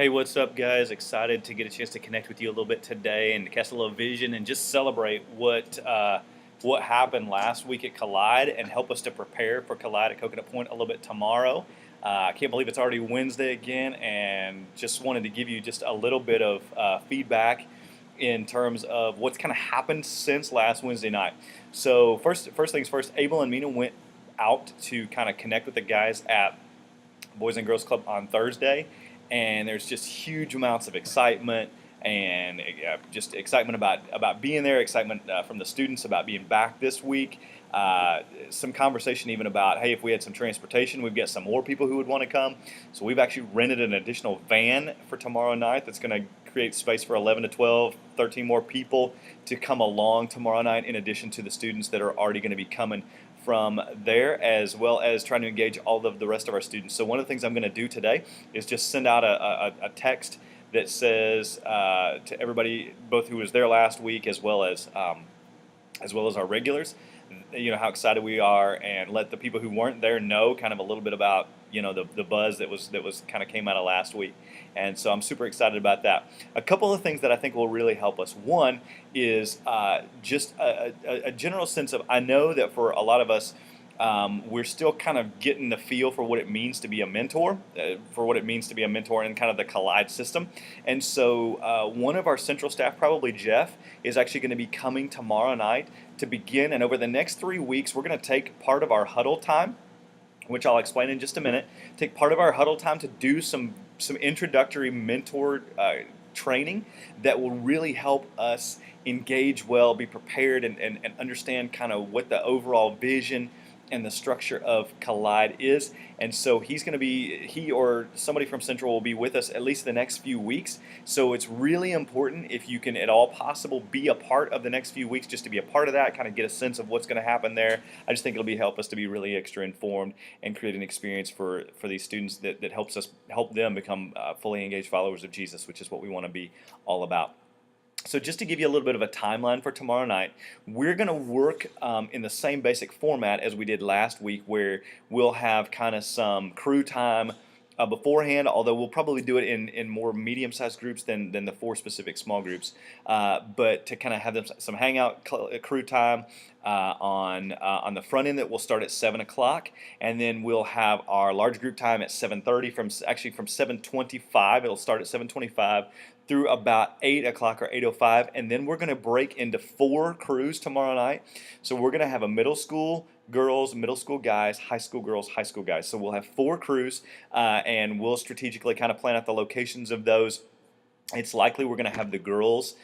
Hey, what's up, guys? Excited to get a chance to connect with you a little bit today and to cast a little vision and just celebrate what happened last week at Collide and help us to prepare for Collide at Coconut Point a little bit tomorrow. I can't believe it's already Wednesday again, and just wanted to give you just a little bit of feedback in terms of what's kind of happened since last Wednesday night. So first things first, Abel and Mina went out to kind of connect with the guys at Boys and Girls Club on Thursday, and there's just huge amounts of excitement and just excitement about being there, excitement from the students about being back this week. Some conversation even about, hey, if we had some transportation, we've got some more people who would want to come. So we've actually rented an additional van for tomorrow night that's going to create space for 11 to 12, 13 more people to come along tomorrow night, in addition to the students that are already going to be coming from there, as well as trying to engage all of the rest of our students. So one of the things I'm going to do today is just send out a text that says to everybody, both who was there last week as well as our regulars, how excited we are, and let the people who weren't there know kind of a little bit about the buzz that was kind of came out of last week. And so I'm super excited about that. A couple of things that I think will really help us. One is just a general sense of, I know that for a lot of us, we're still kind of getting the feel for what it means to be a mentor, in kind of the Collide system. And so one of our central staff, probably Jeff, is actually going to be coming tomorrow night to begin. And over the next 3 weeks, we're going to take part of our huddle time, which I'll explain in just a minute. Take part of our huddle time to do some introductory mentor training that will really help us engage well, be prepared, and understand kind of what the overall vision and the structure of Collide is. And so he or somebody from Central will be with us at least the next few weeks. So it's really important, if you can at all possible, be a part of the next few weeks, just to be a part of that, kind of get a sense of what's going to happen there. I just think it'll help us to be really extra informed and create an experience for these students that help them become fully engaged followers of Jesus, which is what we want to be all about. So just to give you a little bit of a timeline for tomorrow night, we're going to work in the same basic format as we did last week, where we'll have kind of some crew time beforehand, although we'll probably do it in more medium-sized groups than the 4 specific small groups. But to kind of have some hangout crew time on the front end, that will start at 7 o'clock, and then we'll have our large group time at 7:30. From 7:25, it'll start at 7:25 through about 8 o'clock or 8:05, and then we're going to break into 4 crews tomorrow night. So we're going to have a middle school girls, middle school guys, high school girls, high school guys. So we'll have 4 crews, and we'll strategically kind of plan out the locations of those. It's likely we're going to have the girls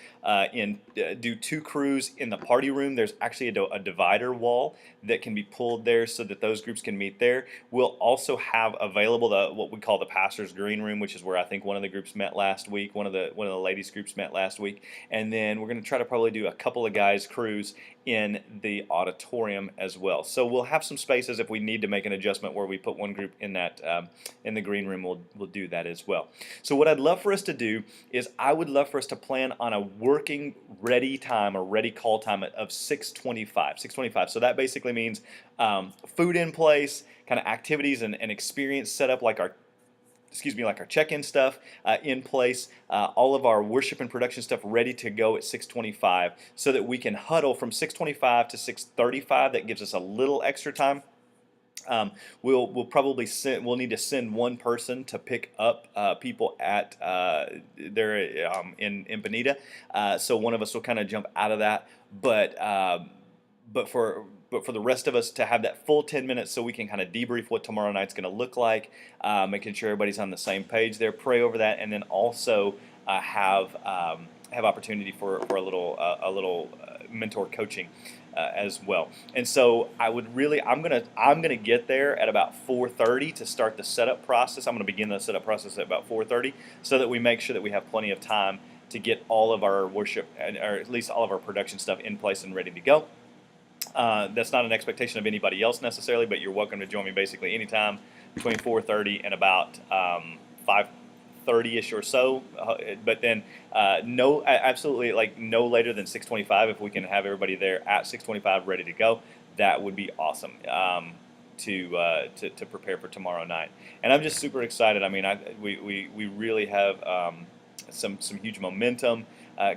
do 2 crews in the party room. There's actually a divider wall that can be pulled there so that those groups can meet there. We'll also have available what we call the pastor's green room, which is where I think one of the groups met last week. One of the ladies groups met last week, and then we're going to try to probably do a couple of guys crews in the auditorium as well. So we'll have some spaces if we need to make an adjustment where we put one group in that in the green room. We'll do that as well. So what I'd love for us to do is, I would love for us to plan on a working ready time or ready call time of 6:25. So that basically means food in place, kind of activities and experience set up, like our check-in stuff in place, all of our worship and production stuff ready to go at 6:25, so that we can huddle from 6:25 to 6:35. That gives us a little extra time. We'll need to send one person to pick up people at there in Bonita. So one of us will kind of jump out of that, but for the rest of us to have that full 10 minutes, so we can kind of debrief what tomorrow night's going to look like, making sure everybody's on the same page there, pray over that, and then also have opportunity for a little mentor coaching as well. And so I'm gonna get there at about 4:30 to start the setup process. I'm gonna begin the setup process at about 4:30, so that we make sure that we have plenty of time to get all of our worship, or at least all of our production stuff, in place and ready to go. That's not an expectation of anybody else necessarily, but you're welcome to join me basically anytime between 4:30 and about 5:30ish or so. But then absolutely, like, no later than 6:25. If we can have everybody there at 6:25 ready to go, that would be awesome. to prepare for tomorrow night. And I'm just super excited. I mean, we really have some huge momentum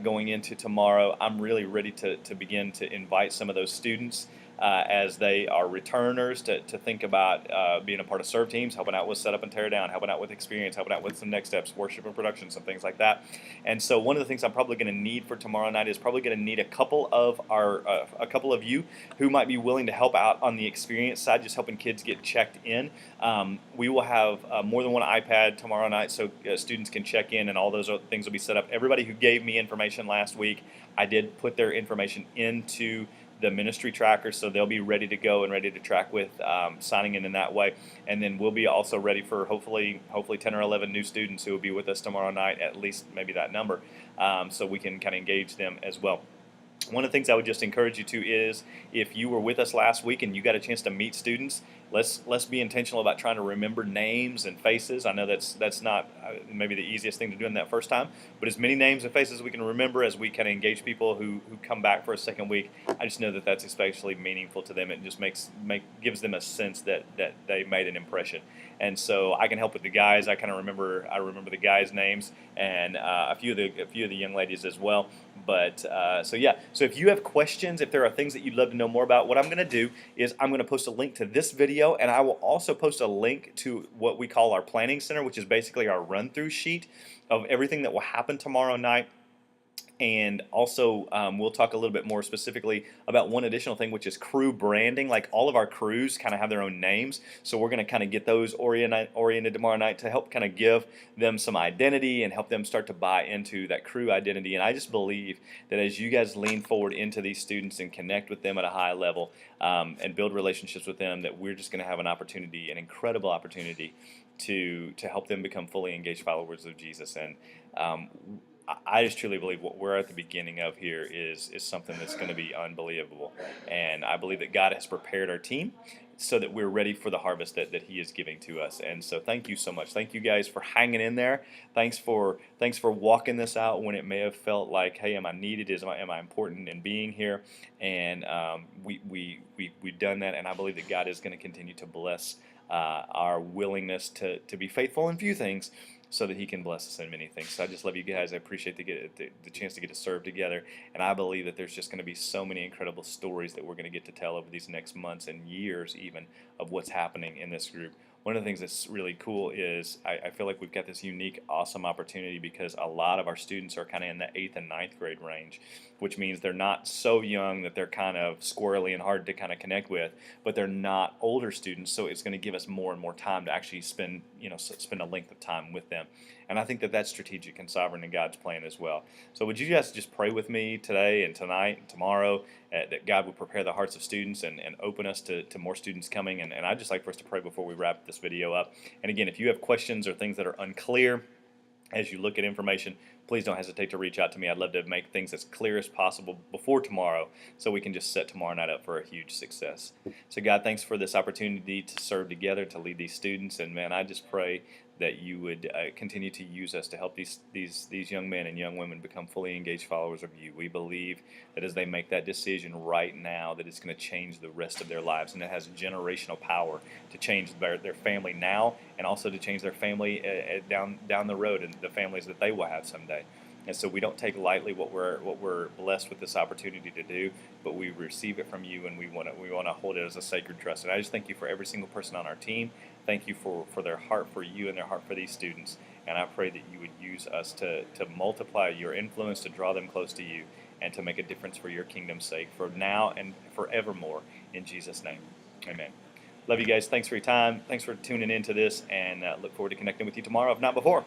going into tomorrow. I'm really ready to begin to invite some of those students as they are returners to think about being a part of serve teams, helping out with setup and tear down, helping out with experience, helping out with some next steps, worship and production, some things like that. And so one of the things I'm probably going to need for tomorrow night is probably going to need a couple of you who might be willing to help out on the experience side, just helping kids get checked in. We will have more than one iPad tomorrow night, so students can check in, and all those other things will be set up. Everybody who gave me information last week, I did put their information into the ministry tracker, so they'll be ready to go and ready to track with signing in that way. And then we'll be also ready for hopefully 10 or 11 new students who will be with us tomorrow night, at least maybe that number, so we can kind of engage them as well. One of the things I would just encourage you to is, if you were with us last week and you got a chance to meet students, let's be intentional about trying to remember names and faces. I know that's not maybe the easiest thing to do in that first time, but as many names and faces we can remember as we kind of engage people who come back for a second week, I just know that that's especially meaningful to them. It just gives them a sense that they made an impression. And so I can help with the guys. I remember the guys' names, and a few of the young ladies as well. But so if you have questions, if there are things that you'd love to know more about, what I'm going to do is I'm going to post a link to this video, and I will also post a link to what we call our planning center, which is basically our run-through sheet of everything that will happen tomorrow night. And also, we'll talk a little bit more specifically about one additional thing, which is crew branding. Like, all of our crews kind of have their own names, so we're going to kind of get those oriented tomorrow night to help kind of give them some identity and help them start to buy into that crew identity. And I just believe that as you guys lean forward into these students and connect with them at a high level and build relationships with them, that we're just going to have an incredible opportunity to help them become fully engaged followers of Jesus. And I just truly believe what we're at the beginning of here is something that's going to be unbelievable. And I believe that God has prepared our team so that we're ready for the harvest that He is giving to us. And so thank you so much. Thank you guys for hanging in there. Thanks for walking this out when it may have felt like, hey, am I needed? Am I important in being here? And we've done that, and I believe that God is going to continue to bless our willingness to be faithful in few things, so that He can bless us in many things. So I just love you guys. I appreciate the chance to get to serve together. And I believe that there's just going to be so many incredible stories that we're going to get to tell over these next months and years even of what's happening in this group. One of the things that's really cool is I feel like we've got this unique, awesome opportunity because a lot of our students are kind of in the 8th and 9th grade range, which means they're not so young that they're kind of squirrely and hard to kind of connect with, but they're not older students, so it's going to give us more and more time to actually spend a length of time with them. And I think that that's strategic and sovereign in God's plan as well. So would you guys just pray with me today and tonight and tomorrow that God would prepare the hearts of students and open us to more students coming. And I'd just like for us to pray before we wrap this video up. And again, if you have questions or things that are unclear as you look at information, please don't hesitate to reach out to me. I'd love to make things as clear as possible before tomorrow so we can just set tomorrow night up for a huge success. So God, thanks for this opportunity to serve together, to lead these students. And man, I just pray that you would continue to use us to help these young men and young women become fully engaged followers of you. We believe that as they make that decision right now, that it's going to change the rest of their lives, and it has generational power to change their family now, and also to change their family down the road, and the families that they will have someday. And so we don't take lightly what we're blessed with this opportunity to do, but we receive it from you, and we want to hold it as a sacred trust. And I just thank you for every single person on our team. Thank you for their heart for you and their heart for these students. And I pray that you would use us to multiply your influence, to draw them close to you, and to make a difference for your kingdom's sake, for now and forevermore. In Jesus' name, amen. Love you guys. Thanks for your time. Thanks for tuning into this, and look forward to connecting with you tomorrow, if not before.